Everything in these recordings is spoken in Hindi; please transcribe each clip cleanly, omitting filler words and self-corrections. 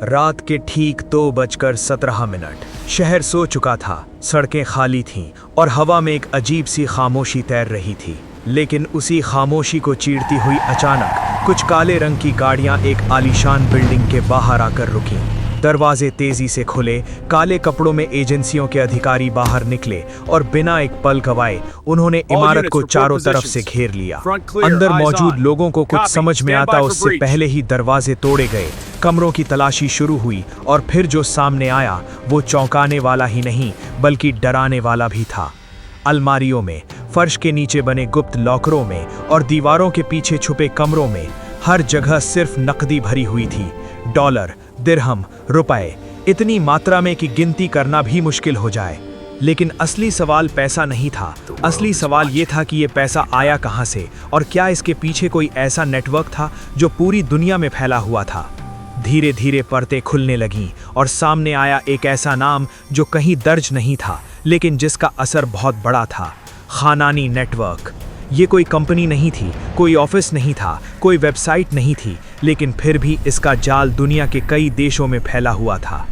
रात के ठीक 2:17। शहर सो चुका था, सड़कें खाली थीं और हवा में एक अजीब सी खामोशी तैर रही थी। लेकिन उसी खामोशी को चीरती हुई अचानक कुछ काले रंग की गाड़ियां एक आलीशान बिल्डिंग के बाहर आकर रुकीं। दरवाजे तेजी से खुले, काले कपड़ों में एजेंसियों के अधिकारी बाहर निकले और बिना एक पल गवाए उन्होंने इमारत को चारों तरफ से घेर लिया। अंदर मौजूद लोगों को कुछ समझ में आता उससे पहले ही दरवाजे तोड़े गए, कमरों की तलाशी शुरू हुई और फिर जो सामने आया वो चौंकाने वाला ही नहीं बल्कि डराने वाला भी था। अलमारियों में, फर्श के नीचे बने गुप्त लॉकरों में और दीवारों के पीछे छुपे कमरों में हर जगह सिर्फ नकदी भरी हुई थी। डॉलर, दिरहम, रुपए, इतनी मात्रा में कि गिनती करना भी मुश्किल हो जाए। लेकिन असली सवाल पैसा नहीं था। असली सवाल ये था कि ये पैसा आया कहाँ से और क्या इसके पीछे कोई ऐसा नेटवर्क था जो पूरी दुनिया में फैला हुआ था। धीरे धीरे परतें खुलने लगीं और सामने आया एक ऐसा नाम जो कहीं दर्ज नहीं था लेकिन जिसका असर बहुत बड़ा था। खानानी नेटवर्क। ये कोई कंपनी नहीं थी, कोई ऑफिस नहीं था, कोई वेबसाइट नहीं थी, लेकिन फिर भी इसका जाल दुनिया के कई देशों में फैला हुआ था।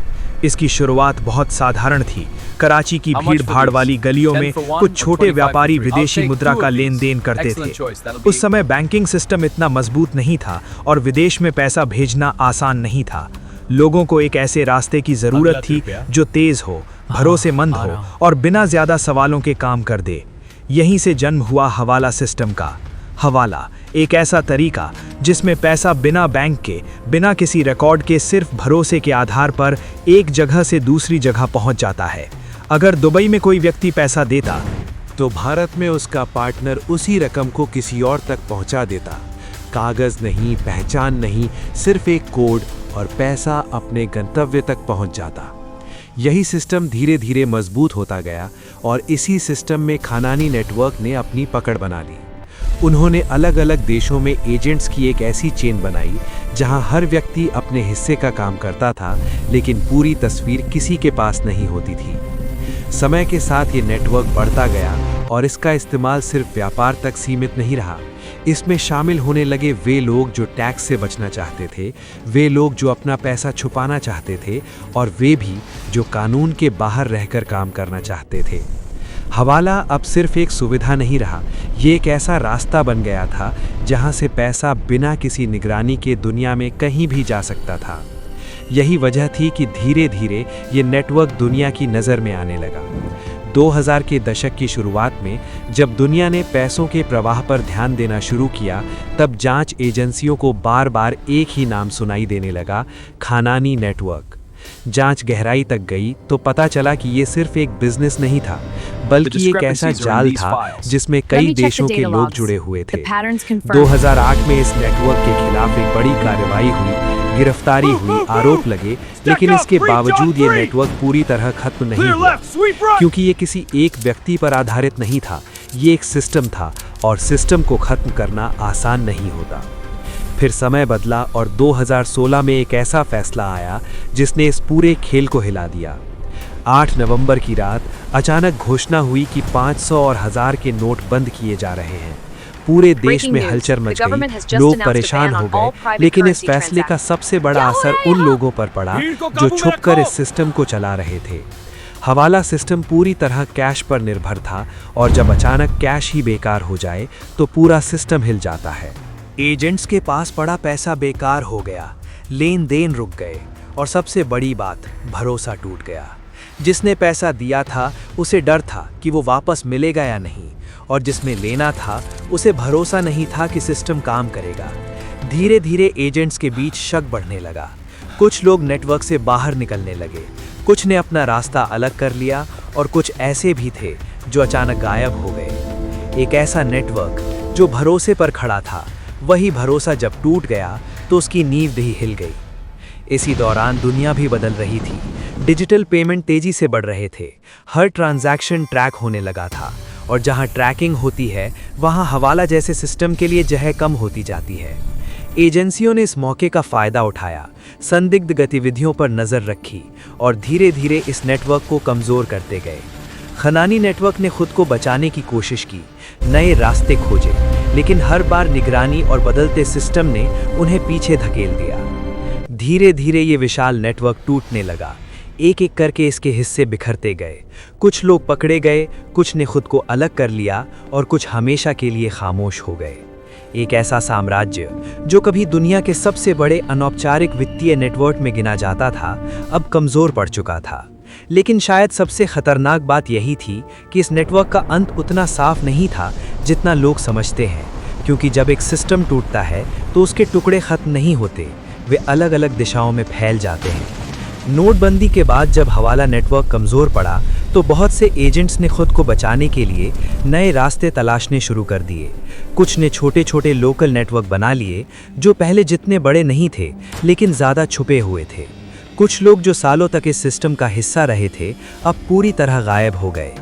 इसकी शुरुआत बहुत साधारण थी। कराची की भीड़-भाड़ वाली गलियों में कुछ छोटे व्यापारी विदेशी मुद्रा का लेन देन करते थे। उस समय बैंकिंग सिस्टम इतना मजबूत नहीं था और विदेश में पैसा भेजना आसान नहीं था। लोगों को एक ऐसे रास्ते की जरूरत थी जो तेज हो, भरोसेमंद हो और बिना ज्यादा सवालों के काम कर दे। यहीं से जन्म हुआ हवाला सिस्टम का। हवाला एक ऐसा तरीका जिसमें पैसा बिना बैंक के, बिना किसी रिकॉर्ड के, सिर्फ भरोसे के आधार पर एक जगह से दूसरी जगह पहुंच जाता है। अगर दुबई में कोई व्यक्ति पैसा देता तो भारत में उसका पार्टनर उसी रकम को किसी और तक पहुंचा देता। कागज नहीं, पहचान नहीं, सिर्फ एक कोड और पैसा अपने गंतव्य तक पहुंच जाता। यही सिस्टम धीरे धीरे मजबूत होता गया और इसी सिस्टम में खानानी नेटवर्क ने अपनी पकड़ बना ली। उन्होंने अलग अलग देशों में एजेंट्स की एक ऐसी चेन बनाई जहां हर व्यक्ति अपने हिस्से का काम करता था लेकिन पूरी तस्वीर किसी के पास नहीं होती थी। समय के साथ ये नेटवर्क बढ़ता गया और इसका इस्तेमाल सिर्फ व्यापार तक सीमित नहीं रहा। इसमें शामिल होने लगे वे लोग जो टैक्स से बचना चाहते थे, वे लोग जो अपना पैसा छुपाना चाहते थे और वे भी जो कानून के बाहर रहकर काम करना चाहते थे। हवाला अब सिर्फ एक सुविधा नहीं रहा, ये एक ऐसा रास्ता बन गया था जहां से पैसा बिना किसी निगरानी के दुनिया में कहीं भी जा सकता था। यही वजह थी कि धीरे धीरे ये नेटवर्क दुनिया की नज़र में आने लगा। 2000 के दशक की शुरुआत में जब दुनिया ने पैसों के प्रवाह पर ध्यान देना शुरू किया, तब जांच एजेंसियों को बार बार एक ही नाम सुनाई देने लगा, खानानी नेटवर्क। जांच गहराई तक गई तो पता चला कि ये सिर्फ एक बिजनेस नहीं था बल्कि एक ऐसा जाल था जिसमें कई देशों के लोग जुड़े हुए थे। 2008 में इस नेटवर्क के खिलाफ एक बड़ी कार्रवाई हुई, गिरफ्तारी हुई, आरोप लगे, लेकिन इसके बावजूद ये नेटवर्क पूरी तरह खत्म नहीं हुआ क्योंकि ये किसी एक व्यक्ति पर आधारित नहीं था। ये एक सिस्टम था और सिस्टम को खत्म करना आसान नहीं होता। फिर समय बदला और 2016 में एक ऐसा फैसला आया जिसने इस पूरे खेल को हिला दिया। 8 नवंबर की रात अचानक घोषणा हुई कि 500 और 1000 के नोट बंद किए जा रहे हैं। पूरे देश में हलचल मच गई, लोग परेशान हो गए, लेकिन इस फैसले का सबसे बड़ा असर उन लोगों पर पड़ा जो छुपकर इस सिस्टम को चला रहे थे। हवाला सिस्टम पूरी तरह कैश पर निर्भर था और जब अचानक कैश ही बेकार हो जाए तो पूरा सिस्टम हिल जाता है। एजेंट्स के पास पड़ा पैसा बेकार हो गया, लेन देन रुक गए और सबसे बड़ी बात, भरोसा टूट गया। जिसने पैसा दिया था उसे डर था कि वो वापस मिलेगा या नहीं, और जिसमें लेना था उसे भरोसा नहीं था कि सिस्टम काम करेगा। धीरे धीरे एजेंट्स के बीच शक बढ़ने लगा। कुछ लोग नेटवर्क से बाहर निकलने लगे, कुछ ने अपना रास्ता अलग कर लिया और कुछ ऐसे भी थे जो अचानक गायब हो गए। एक ऐसा नेटवर्क जो भरोसे पर खड़ा था, वही भरोसा जब टूट गया तो उसकी नींव भी हिल गई। इसी दौरान दुनिया भी बदल रही थी। डिजिटल पेमेंट तेजी से बढ़ रहे थे, हर ट्रांजैक्शन ट्रैक होने लगा था और जहां ट्रैकिंग होती है वहां हवाला जैसे सिस्टम के लिए जगह कम होती जाती है। एजेंसियों ने इस मौके का फायदा उठाया, संदिग्ध गतिविधियों पर नजर रखी और धीरे धीरे इस नेटवर्क को कमजोर करते गए। खानानी नेटवर्क ने खुद को बचाने की कोशिश की, नए रास्ते खोजे, लेकिन हर बार निगरानी और बदलते सिस्टम ने उन्हें पीछे धकेल दिया। धीरे धीरे ये विशाल नेटवर्क टूटने लगा। एक एक करके इसके हिस्से बिखरते गए। कुछ लोग पकड़े गए, कुछ ने खुद को अलग कर लिया और कुछ हमेशा के लिए खामोश हो गए। एक ऐसा साम्राज्य जो कभी दुनिया के सबसे बड़े अनौपचारिक वित्तीय नेटवर्क में गिना जाता था, अब कमज़ोर पड़ चुका था। लेकिन शायद सबसे खतरनाक बात यही थी कि इस नेटवर्क का अंत उतना साफ नहीं था जितना लोग समझते हैं, क्योंकि जब एक सिस्टम टूटता है तो उसके टुकड़े खत्म नहीं होते, वे अलग अलग दिशाओं में फैल जाते हैं। नोटबंदी के बाद जब हवाला नेटवर्क कमज़ोर पड़ा तो बहुत से एजेंट्स ने खुद को बचाने के लिए नए रास्ते तलाशने शुरू कर दिए। कुछ ने छोटे छोटे लोकल नेटवर्क बना लिए जो पहले जितने बड़े नहीं थे लेकिन ज़्यादा छुपे हुए थे। कुछ लोग जो सालों तक इस सिस्टम का हिस्सा रहे थे अब पूरी तरह गायब हो गए।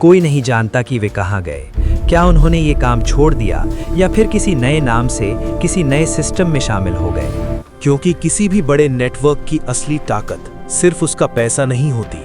कोई नहीं जानता कि वे कहाँ गए, क्या उन्होंने ये काम छोड़ दिया या फिर किसी नए नाम से किसी नए सिस्टम में शामिल हो गए। क्योंकि किसी भी बड़े नेटवर्क की असली ताकत सिर्फ उसका पैसा नहीं होती,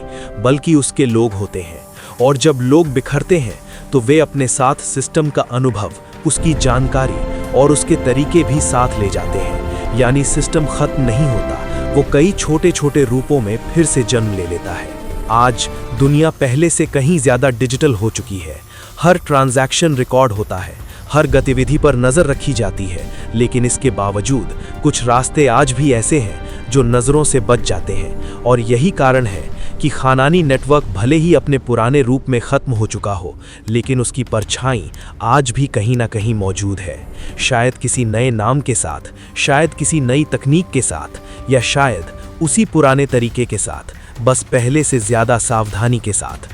बल्कि उसके लोग होते हैं। और जब लोग बिखरते हैं तो वे अपने साथ सिस्टम का अनुभव, उसकी जानकारी और उसके तरीके भी साथ ले जाते हैं। यानी सिस्टम खत्म नहीं होता, वो कई छोटे छोटे रूपों में फिर से जन्म ले लेता है। आज दुनिया पहले से कहीं ज़्यादा डिजिटल हो चुकी है। हर ट्रांजैक्शन रिकॉर्ड होता है, हर गतिविधि पर नज़र रखी जाती है, लेकिन इसके बावजूद कुछ रास्ते आज भी ऐसे हैं जो नज़रों से बच जाते हैं। और यही कारण है कि खानानी नेटवर्क भले ही अपने पुराने रूप में ख़त्म हो चुका हो, लेकिन उसकी परछाई आज भी कहीं ना कहीं मौजूद है। शायद किसी नए नाम के साथ, शायद किसी नई तकनीक के साथ, या शायद उसी पुराने तरीके के साथ, बस पहले से ज़्यादा सावधानी के साथ।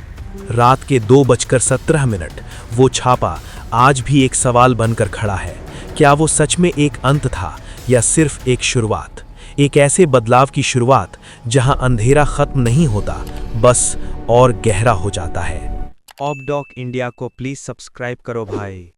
रात के 2:17 वो छापा आज भी एक सवाल बनकर खड़ा है। क्या वो सच में एक अंत था या सिर्फ एक शुरुआत? एक ऐसे बदलाव की शुरुआत जहां अंधेरा खत्म नहीं होता, बस और गहरा हो जाता है। ऑबडॉक इंडिया को प्लीज़ सब्सक्राइब करो भाई।